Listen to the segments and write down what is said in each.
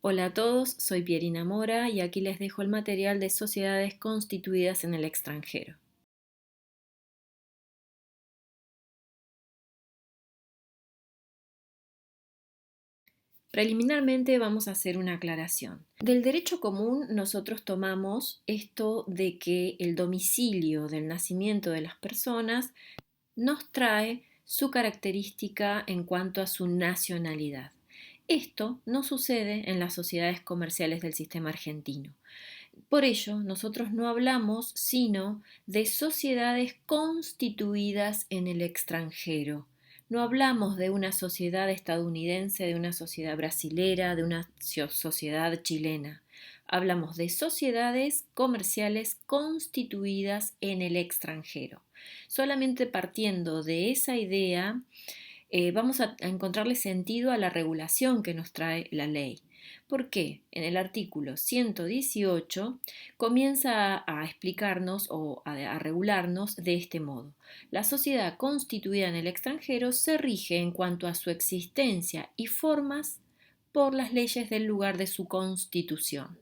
Hola a todos, soy Pierina Mora y aquí les dejo el material de sociedades constituidas en el extranjero. Preliminarmente vamos a hacer una aclaración. Del derecho común nosotros tomamos esto de que el domicilio del nacimiento de las personas nos trae su característica en cuanto a su nacionalidad. Esto no sucede en las sociedades comerciales del sistema argentino. Por ello, nosotros no hablamos sino de sociedades constituidas en el extranjero. No hablamos de una sociedad estadounidense, de una sociedad brasilera, de una sociedad chilena. Hablamos de sociedades comerciales constituidas en el extranjero. Solamente partiendo de esa idea, vamos a encontrarle sentido a la regulación que nos trae la ley. ¿Por qué? En el artículo 118 comienza a explicarnos o a regularnos de este modo. La sociedad constituida en el extranjero se rige en cuanto a su existencia y formas por las leyes del lugar de su constitución.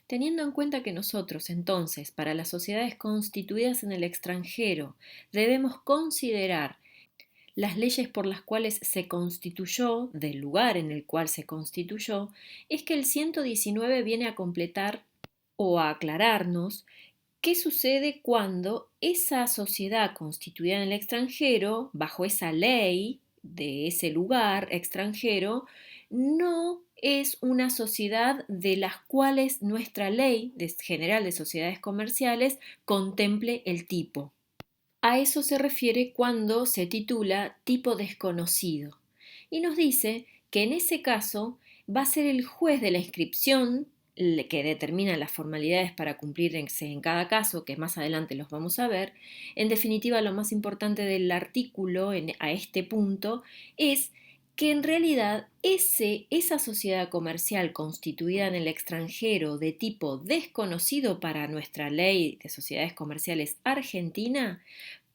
Teniendo en cuenta que nosotros, entonces, para las sociedades constituidas en el extranjero, debemos considerar las leyes por las cuales se constituyó, del lugar en el cual se constituyó, es que el 119 viene a completar o a aclararnos qué sucede cuando esa sociedad constituida en el extranjero, bajo esa ley de ese lugar extranjero, no es una sociedad de las cuales nuestra ley general de sociedades comerciales contemple el tipo. A eso se refiere cuando se titula tipo desconocido y nos dice que en ese caso va a ser el juez de la inscripción que determina las formalidades para cumplirse en cada caso, que más adelante los vamos a ver. En definitiva, lo más importante del artículo a este punto es que en realidad esa sociedad comercial constituida en el extranjero de tipo desconocido para nuestra ley de sociedades comerciales argentina,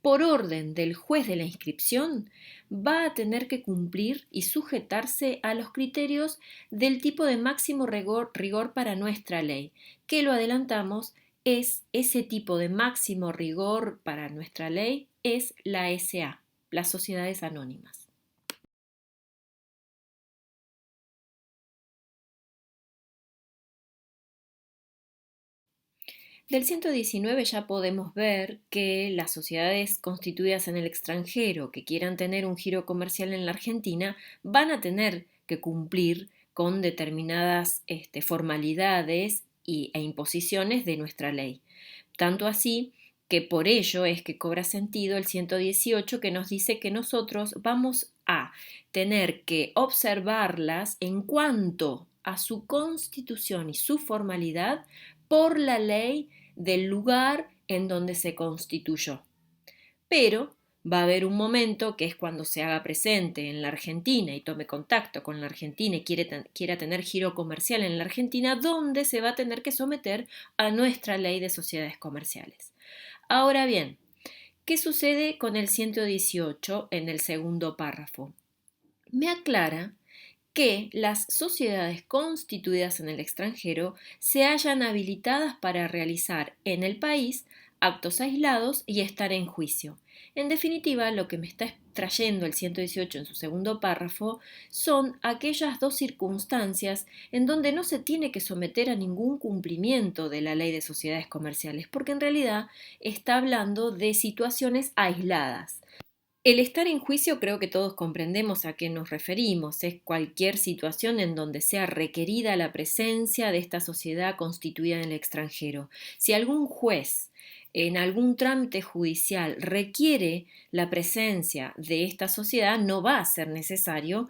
por orden del juez de la inscripción, va a tener que cumplir y sujetarse a los criterios del tipo de máximo rigor para nuestra ley, que lo adelantamos, es ese tipo de máximo rigor para nuestra ley, es la SA, las sociedades anónimas. Del 119 ya podemos ver que las sociedades constituidas en el extranjero que quieran tener un giro comercial en la Argentina van a tener que cumplir con determinadas formalidades e imposiciones de nuestra ley. Tanto así que por ello es que cobra sentido el 118 que nos dice que nosotros vamos a tener que observarlas en cuanto a su constitución y su formalidad por la ley del lugar en donde se constituyó. Pero va a haber un momento que es cuando se haga presente en la Argentina y tome contacto con la Argentina y quiera tener giro comercial en la Argentina, donde se va a tener que someter a nuestra ley de sociedades comerciales. Ahora bien, ¿qué sucede con el 118 en el segundo párrafo? Me aclara que las sociedades constituidas en el extranjero se hallan habilitadas para realizar en el país actos aislados y estar en juicio. En definitiva, lo que me está trayendo el 118 en su segundo párrafo son aquellas dos circunstancias en donde no se tiene que someter a ningún cumplimiento de la ley de sociedades comerciales, porque en realidad está hablando de situaciones aisladas. El estar en juicio creo que todos comprendemos a qué nos referimos. Es cualquier situación en donde sea requerida la presencia de esta sociedad constituida en el extranjero. Si algún juez en algún trámite judicial requiere la presencia de esta sociedad, no va a ser necesario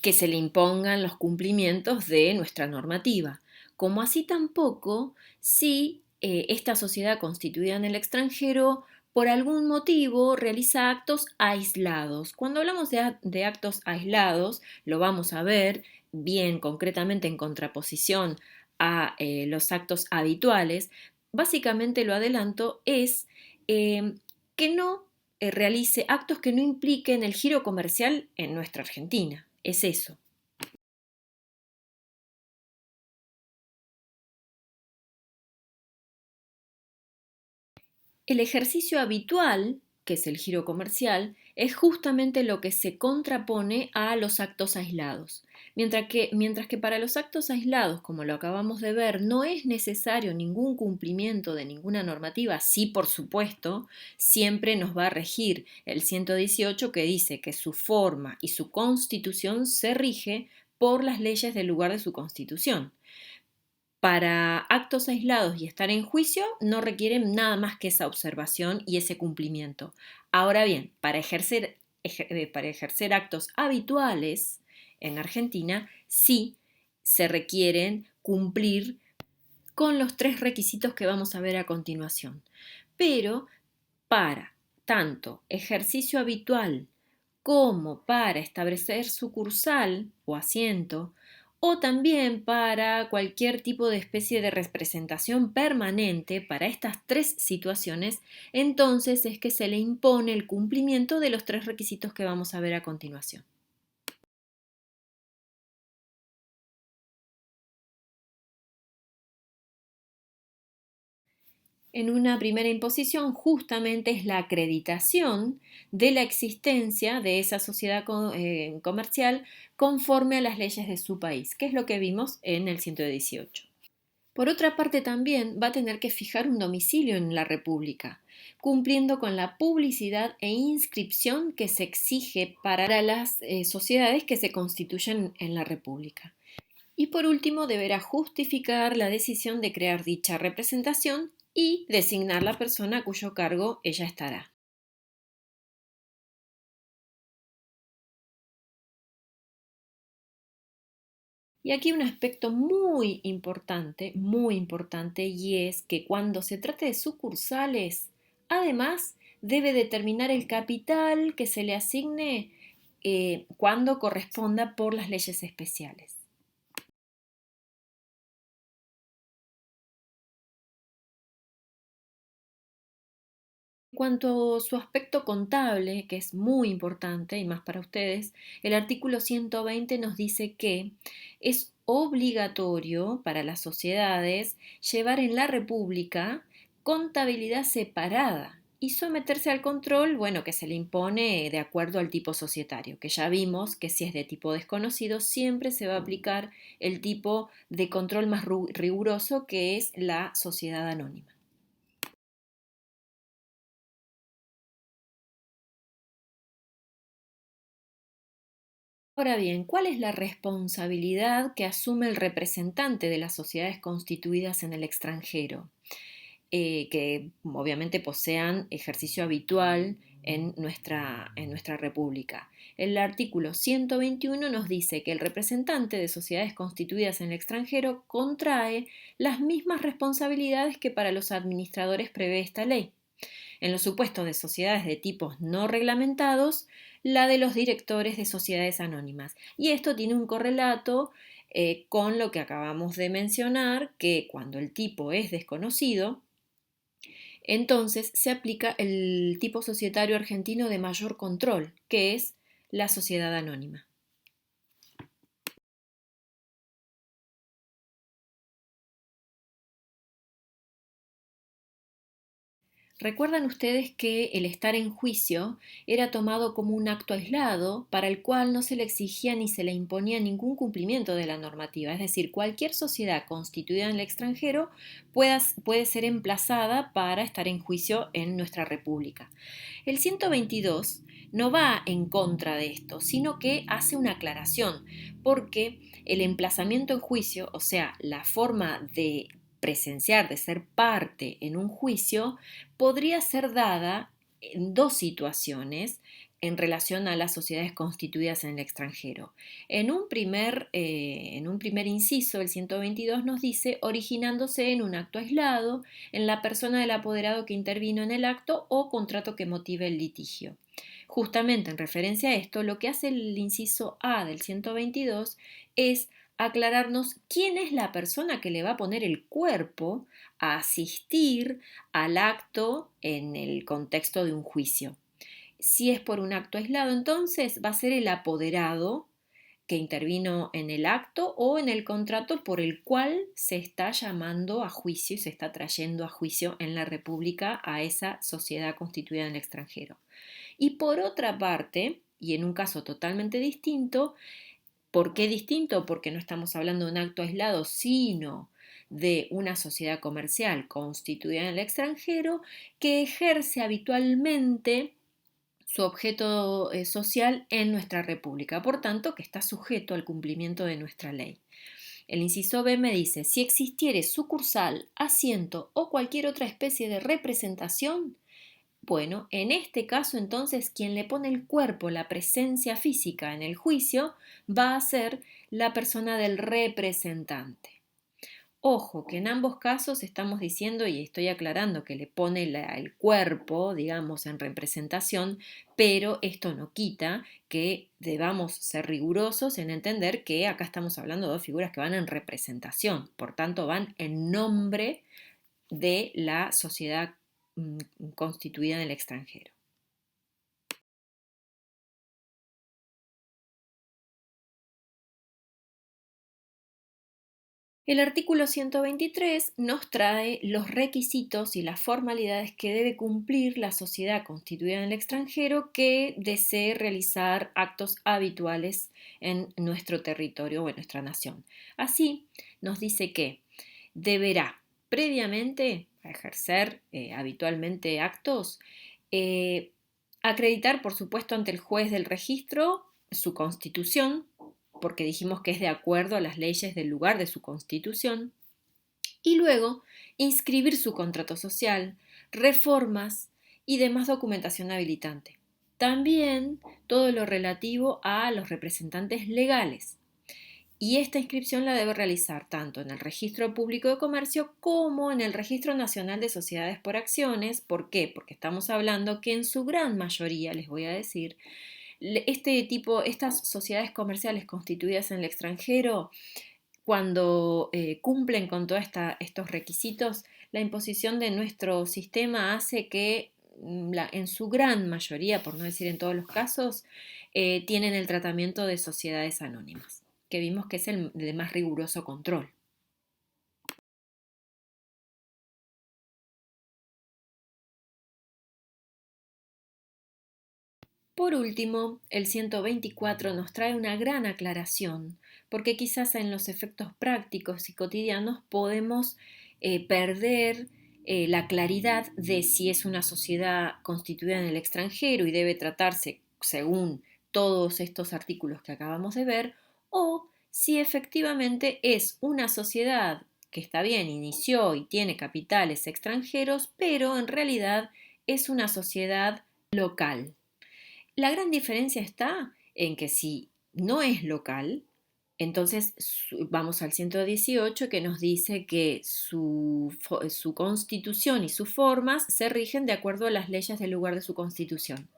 que se le impongan los cumplimientos de nuestra normativa. Como así tampoco si esta sociedad constituida en el extranjero por algún motivo realiza actos aislados. Cuando hablamos de actos aislados, lo vamos a ver bien concretamente en contraposición a los actos habituales. Básicamente lo adelanto es que no realice actos que no impliquen el giro comercial en nuestra Argentina. Es eso. El ejercicio habitual, que es el giro comercial, es justamente lo que se contrapone a los actos aislados. Mientras que para los actos aislados, como lo acabamos de ver, no es necesario ningún cumplimiento de ninguna normativa, sí, por supuesto, siempre nos va a regir el 118 que dice que su forma y su constitución se rige por las leyes del lugar de su constitución. Para actos aislados y estar en juicio no requieren nada más que esa observación y ese cumplimiento. Ahora bien, para ejercer actos habituales en Argentina, sí se requieren cumplir con los 3 requisitos que vamos a ver a continuación. Pero para tanto ejercicio habitual como para establecer sucursal o asiento, o también para cualquier tipo de especie de representación permanente para estas 3 situaciones, entonces es que se le impone el cumplimiento de los 3 requisitos que vamos a ver a continuación. En una primera imposición justamente es la acreditación de la existencia de esa sociedad comercial conforme a las leyes de su país, que es lo que vimos en el 118. Por otra parte, también va a tener que fijar un domicilio en la República, cumpliendo con la publicidad e inscripción que se exige para las sociedades que se constituyen en la República. Y por último, deberá justificar la decisión de crear dicha representación y designar la persona a cuyo cargo ella estará. Y aquí un aspecto muy importante, y es que cuando se trate de sucursales, además debe determinar el capital que se le asigne cuando corresponda por las leyes especiales. En cuanto a su aspecto contable, que es muy importante y más para ustedes, el artículo 120 nos dice que es obligatorio para las sociedades llevar en la República contabilidad separada y someterse al control, bueno, que se le impone de acuerdo al tipo societario, que ya vimos que si es de tipo desconocido siempre se va a aplicar el tipo de control más riguroso, que es la sociedad anónima. Ahora bien, ¿cuál es la responsabilidad que asume el representante de las sociedades constituidas en el extranjero, que obviamente posean ejercicio habitual en nuestra república? El artículo 121 nos dice que el representante de sociedades constituidas en el extranjero contrae las mismas responsabilidades que para los administradores prevé esta ley. En los supuestos de sociedades de tipos no reglamentados, la de los directores de sociedades anónimas. Y esto tiene un correlato con lo que acabamos de mencionar, que cuando el tipo es desconocido, entonces se aplica el tipo societario argentino de mayor control, que es la sociedad anónima. Recuerdan ustedes que el estar en juicio era tomado como un acto aislado para el cual no se le exigía ni se le imponía ningún cumplimiento de la normativa. Es decir, cualquier sociedad constituida en el extranjero puede ser emplazada para estar en juicio en nuestra república. El 122 no va en contra de esto, sino que hace una aclaración, porque el emplazamiento en juicio, o sea, la forma de presenciar, de ser parte en un juicio, podría ser dada en 2 situaciones en relación a las sociedades constituidas en el extranjero. En un primer inciso, el 122 nos dice originándose en un acto aislado, en la persona del apoderado que intervino en el acto o contrato que motive el litigio. Justamente en referencia a esto, lo que hace el inciso A del 122 es aclararnos quién es la persona que le va a poner el cuerpo a asistir al acto en el contexto de un juicio. Si es por un acto aislado, entonces va a ser el apoderado que intervino en el acto o en el contrato por el cual se está llamando a juicio y se está trayendo a juicio en la República a esa sociedad constituida en el extranjero. Y por otra parte, y en un caso totalmente distinto, ¿por qué distinto? Porque no estamos hablando de un acto aislado, sino de una sociedad comercial constituida en el extranjero que ejerce habitualmente su objeto social en nuestra república, por tanto que está sujeto al cumplimiento de nuestra ley. El inciso B me dice, si existiere sucursal, asiento o cualquier otra especie de representación, bueno, en este caso entonces quien le pone el cuerpo, la presencia física en el juicio, va a ser la persona del representante. Ojo, que en ambos casos estamos diciendo y estoy aclarando que le pone el cuerpo, digamos, en representación, pero esto no quita que debamos ser rigurosos en entender que acá estamos hablando de dos figuras que van en representación, por tanto van en nombre de la sociedad constituida en el extranjero. El artículo 123 nos trae los requisitos y las formalidades que debe cumplir la sociedad constituida en el extranjero que desee realizar actos habituales en nuestro territorio o en nuestra nación. Así, nos dice que deberá previamente a ejercer habitualmente actos, eh, acreditar, por supuesto, ante el juez del registro su constitución, porque dijimos que es de acuerdo a las leyes del lugar de su constitución, y luego inscribir su contrato social, reformas y demás documentación habilitante. También todo lo relativo a los representantes legales. Y esta inscripción la debe realizar tanto en el Registro Público de Comercio como en el Registro Nacional de Sociedades por Acciones. ¿Por qué? Porque estamos hablando que en su gran mayoría, les voy a decir, estas sociedades comerciales constituidas en el extranjero, cuando cumplen con todos estos requisitos, la imposición de nuestro sistema hace que en su gran mayoría, por no decir en todos los casos, tienen el tratamiento de sociedades anónimas, que vimos que es el de más riguroso control. Por último, el 124 nos trae una gran aclaración, porque quizás en los efectos prácticos y cotidianos podemos perder la claridad de si es una sociedad constituida en el extranjero y debe tratarse según todos estos artículos que acabamos de ver, o si efectivamente es una sociedad que está bien, inició y tiene capitales extranjeros, pero en realidad es una sociedad local. La gran diferencia está en que si no es local, entonces vamos al 118 que nos dice que su constitución y sus formas se rigen de acuerdo a las leyes del lugar de su constitución.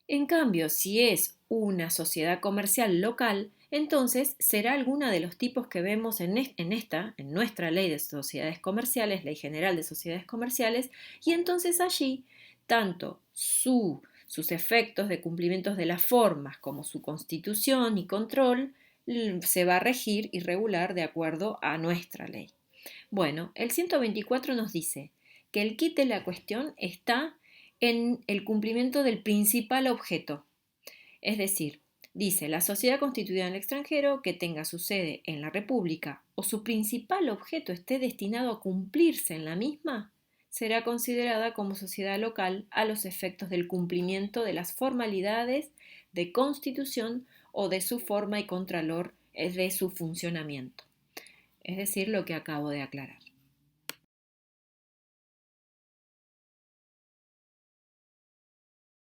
En cambio, si es una sociedad comercial local, entonces será alguna de los tipos que vemos en nuestra ley de sociedades comerciales, Ley General de Sociedades Comerciales, y entonces allí tanto sus efectos de cumplimientos de las formas como su constitución y control se va a regir y regular de acuerdo a nuestra ley. Bueno, el 124 nos dice que el kit de la cuestión está en el cumplimiento del principal objeto. Es decir, dice la sociedad constituida en el extranjero que tenga su sede en la República o su principal objeto esté destinado a cumplirse en la misma, será considerada como sociedad local a los efectos del cumplimiento de las formalidades de constitución o de su forma y contralor de su funcionamiento. Es decir, lo que acabo de aclarar.